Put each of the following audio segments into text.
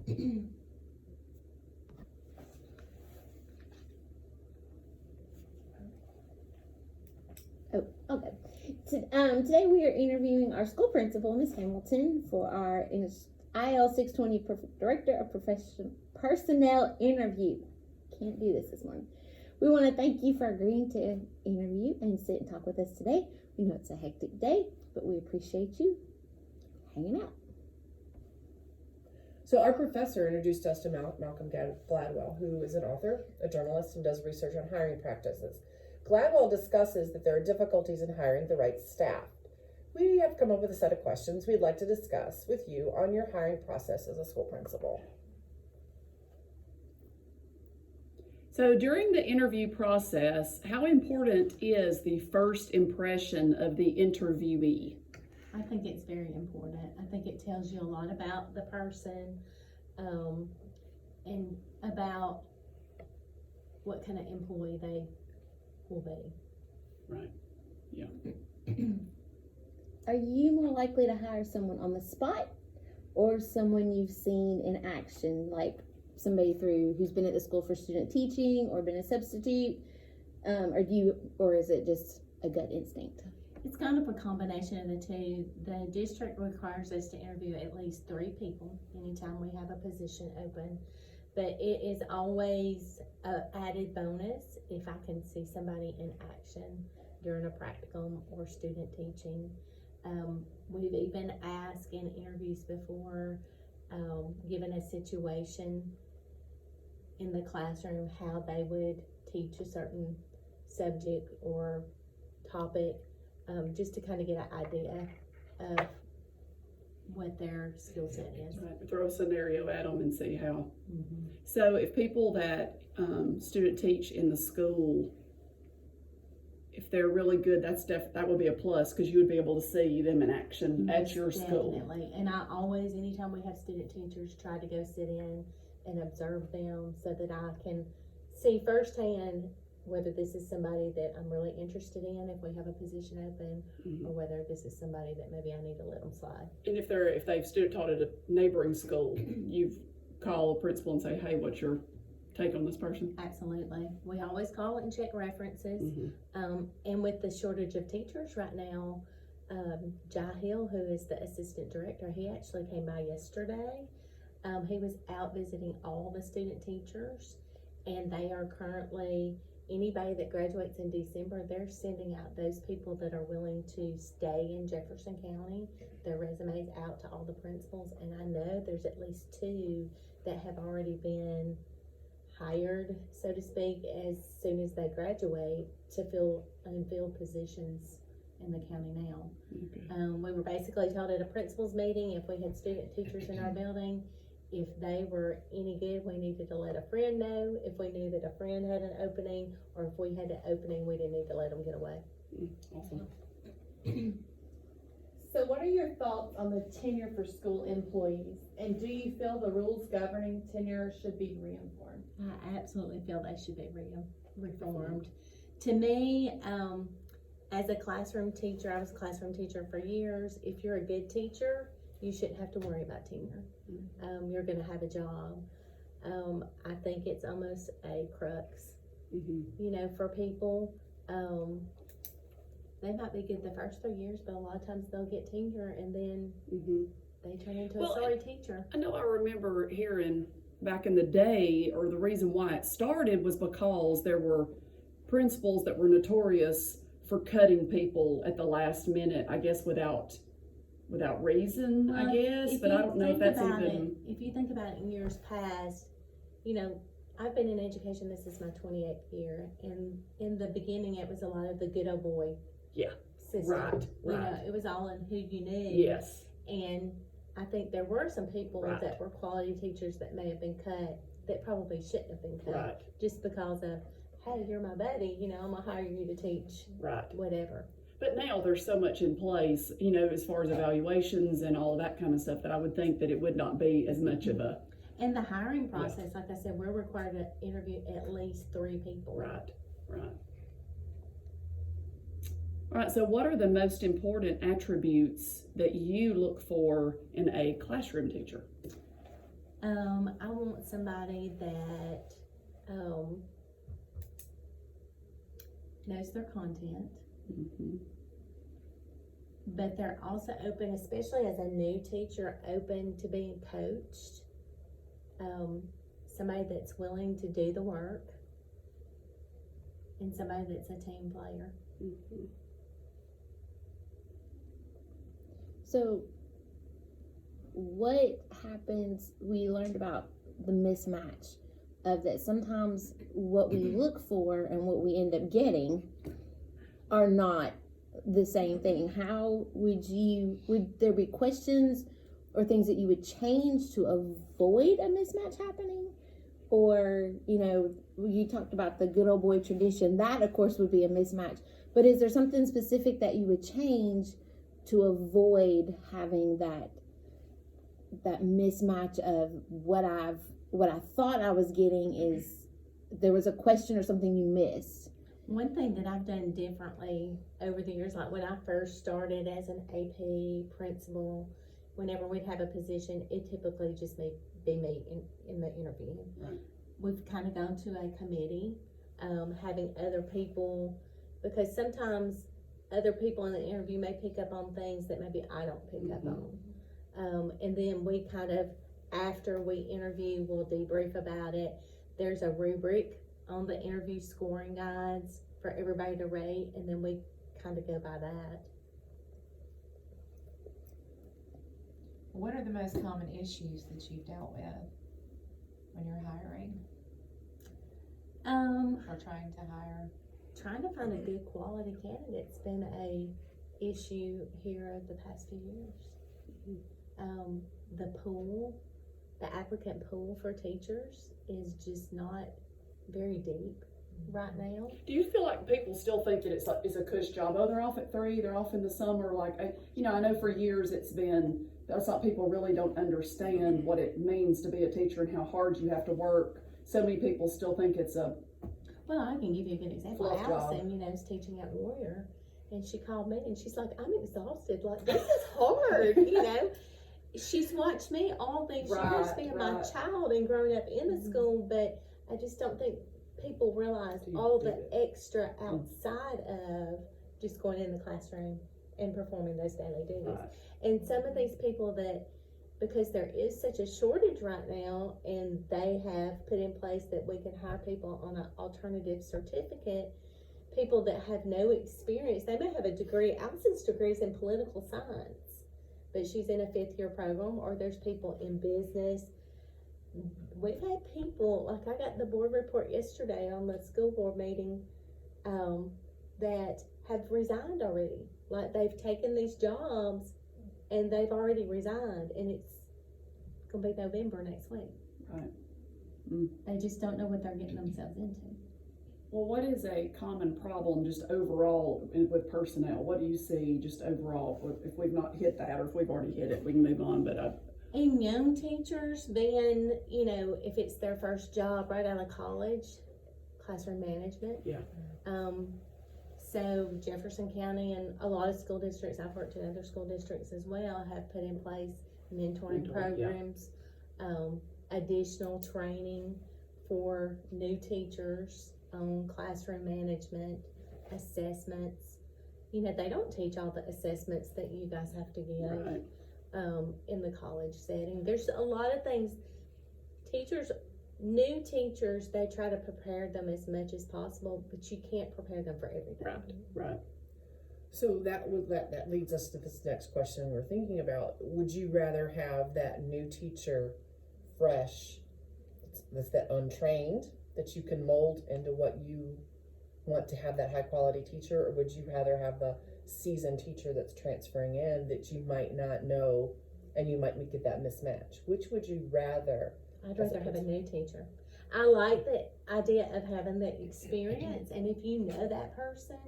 Oh, okay. Today we are interviewing our school principal, Ms. Hamilton, for our IL 620 Director of Personnel interview. Can't do this morning. We want to thank you for agreeing to interview and sit and talk with us today. We know it's a hectic day, but we appreciate you hanging out. So our professor introduced us to Malcolm Gladwell, who is an author, a journalist, and does research on hiring practices. Gladwell discusses that there are difficulties in hiring the right staff. We have come up with a set of questions we'd like to discuss with you on your hiring process as a school principal. So during the interview process, how important is the first impression of the interviewee? I think it's very important. I think it tells you a lot about the person, and about what kind of employee they will be. Right. Yeah. Are you more likely to hire someone on the spot or someone you've seen in action, like somebody who's been at the school for student teaching or been a substitute, or is it just a gut instinct? It's kind of a combination of the two. The district requires us to interview at least 3 people anytime we have a position open, but it is always an added bonus if I can see somebody in action during a practicum or student teaching. We've even asked in interviews before, given a situation in the classroom, how they would teach a certain subject or topic, just to kind of get an idea of what their skill set is. Right. Throw a scenario at them and see how. Mm-hmm. So if people that student teach in the school, if they're really good, that would be a plus, because you would be able to see them in action at your school. Definitely. And I always, anytime we have student teachers, try to go sit in and observe them so that I can see firsthand whether this is somebody that I'm really interested in if we have a position open, Mm-hmm. or whether this is somebody that maybe I need to let them slide. And if they've student taught at a neighboring school, you call a principal and say, hey, what's your take on this person? Absolutely. We always call and check references. Mm-hmm. And with the shortage of teachers right now, Jai Hill, who is the assistant director, he actually came by yesterday. He was out visiting all the student teachers, and they are currently, anybody that graduates in December, they're sending out those people that are willing to stay in Jefferson County, their resumes out to all the principals. And I know there's at least 2 that have already been hired, so to speak, as soon as they graduate, to fill unfilled positions in the county now. Okay. We were basically told at a principal's meeting, if we had student teachers in our building, if they were any good, we needed to let a friend know. If we knew that a friend had an opening, or if we had an opening, we didn't need to let them get away. Awesome. So what are your thoughts on the tenure for school employees? And do you feel the rules governing tenure should be reformed? I absolutely feel they should be reformed. To me, as a classroom teacher, I was a classroom teacher for years. If you're a good teacher, you shouldn't have to worry about tenure. You're going to have a job. I think it's almost a crux, for people. They might be good the first 3 years, but a lot of times they'll get tenure and then they turn into a sorry teacher. I know I remember hearing back in the day, or the reason why it started was because there were principals that were notorious for cutting people at the last minute, I guess without reason, Well, I guess, but I don't know if that's even... If you think about it in years past, I've been in education, this is my 28th year, and in the beginning it was a lot of the good old boy system. Right. It was all in who you knew. Yes. And I think there were some people that were quality teachers that may have been cut that probably shouldn't have been cut, just because of, hey, you're my buddy, I'm gonna hire you to teach whatever. But now there's so much in place, as far as evaluations and all of that kind of stuff, that I would think that it would not be as much of a... And the hiring process, like I said, we're required to interview at least 3 people. Right. All right, so what are the most important attributes that you look for in a classroom teacher? I want somebody that, knows their content, Mhm. but they're also open, especially as a new teacher, open to being coached. Somebody that's willing to do the work, and somebody that's a team player. Mhm. So, what happens? We learned about the mismatch of that. Sometimes what we look for and what we end up getting are not the same thing. How would there be questions or things that you would change to avoid a mismatch happening? Or, you talked about the good old boy tradition. That, of course, would be a mismatch. But is there something specific that you would change to avoid having that mismatch of what I thought I was getting is there was a question or something you missed? One thing that I've done differently over the years, like when I first started as an AP principal, whenever we'd have a position, it typically just be me in the interview. Right. We've kind of gone to a committee, having other people, because sometimes other people in the interview may pick up on things that maybe I don't pick up on. And then we kind of, after we interview, we'll debrief about it. There's a rubric on the interview scoring guides for everybody to rate, and then we kind of go by that. What are the most common issues that you've dealt with when you're hiring or trying to hire? Trying to find a good quality candidate's been a issue here the past few years. The applicant pool for teachers is just not very deep right now. Do you feel like people still think that it's a cush job? Oh, they're off at 3, they're off in the summer. Like, I know for years that's not, people really don't understand what it means to be a teacher and how hard you have to work. So many people still think it's a Well, I can give you a good example. Fluff job. Allison, is teaching at Warrior, and she called me and she's like, I'm exhausted. Like, this is hard, She's watched me all these years being my child and growing up in the school, but I just don't think people realize all the extra outside of just going in the classroom and performing those daily duties. Right. And some of these people that, because there is such a shortage right now, and they have put in place that we can hire people on an alternative certificate, people that have no experience. They may have a degree. Allison's degree is in political science, but she's in a 5th-year program, or there's people in business. We've had people, like I got the board report yesterday on the school board meeting, that have resigned already. Like, they've taken these jobs and they've already resigned, and it's gonna be November next week. Right. They just don't know what they're getting themselves into. Well, what is a common problem just overall with personnel? What do you see just overall? If we've not hit that, or if we've already hit it, we can move on. But And young teachers, being, if it's their first job right out of college, classroom management. Yeah. So Jefferson County and a lot of school districts, I've worked in other school districts as well, have put in place mentoring programs, additional training for new teachers on classroom management, assessments. They don't teach all the assessments that you guys have to give. right. In the college setting. There's a lot of things. New teachers, they try to prepare them as much as possible, but you can't prepare them for everything. Right. So that leads us to this next question we're thinking about. Would you rather have that new teacher fresh, that's that untrained, that you can mold into what you want to have, that high quality teacher, or would you rather have the seasoned teacher that's transferring in that you might not know and you might get that mismatch? Which would you rather? I'd rather have a new teacher. I like the idea of having the experience, and if you know that person,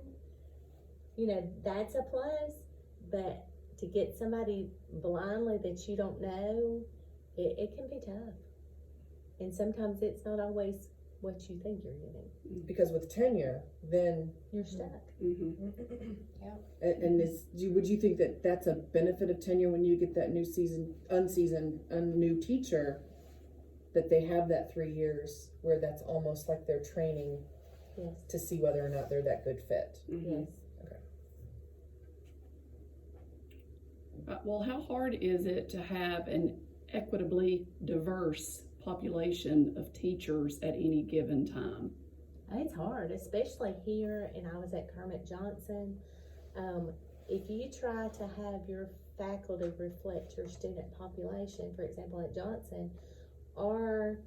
that's a plus. But to get somebody blindly that you don't know, it can be tough. And sometimes it's not always what you think you're getting. Because with tenure, then You're stuck. Mm-hmm. and would you think that that's a benefit of tenure when you get that new new teacher? that they have that 3 years where that's almost like they're training Yes, to see whether or not they're that good fit. Mhm. yes. Well, how hard is it to have an equitably diverse population of teachers at any given time? It's hard, especially here, and I was at Kermit Johnson. If you try to have your faculty reflect your student population, for example, at Johnson, our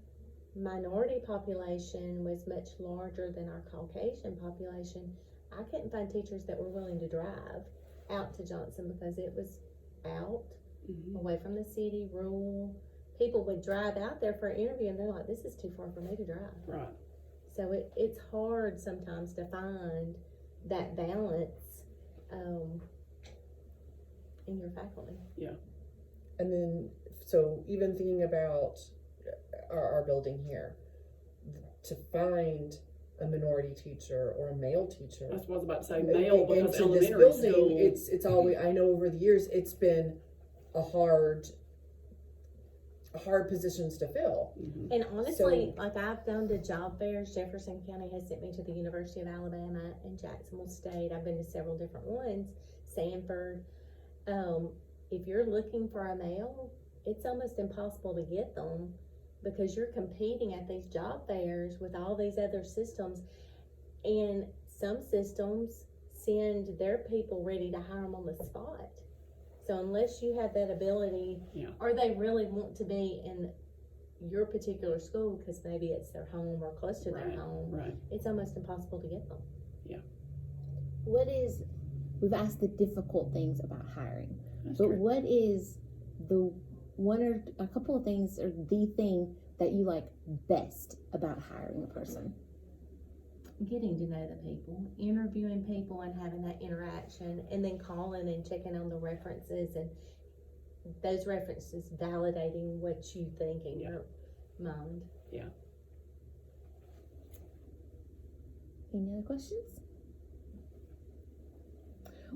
minority population was much larger than our Caucasian population. I couldn't find teachers that were willing to drive out to Johnson because it was out, Mhm. away from the city, rural. People would drive out there for an interview and they're like, this is too far for me to drive. Right. So it's hard sometimes to find that balance in your faculty. And then, so even thinking about our building here, to find a minority teacher or a male teacher. That's what I was about to say, male, because into this elementary building, school. it's always, I know over the years, it's been a hard positions to fill. Mhm. And honestly, like I've gone to job fairs. Jefferson County has sent me to the University of Alabama and Jacksonville State. I've been to several different ones, Sanford. If you're looking for a male, it's almost impossible to get them because you're competing at these job fairs with all these other systems. And some systems send their people ready to hire them on the spot. So unless you have that ability, Yeah. or they really want to be in your particular school because maybe it's their home or close to their Right. home, Right. it's almost impossible to get them. We've asked the difficult things about hiring, That's but true. what is the one or a couple of things or the thing that you like best about hiring a person? Getting to know the people, interviewing people and having that interaction, and then calling and checking on the references and those references validating what you think in your mind. Any other questions?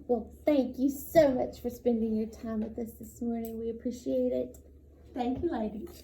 Well, thank you so much for spending your time with us this morning. We appreciate it. Thank you, ladies.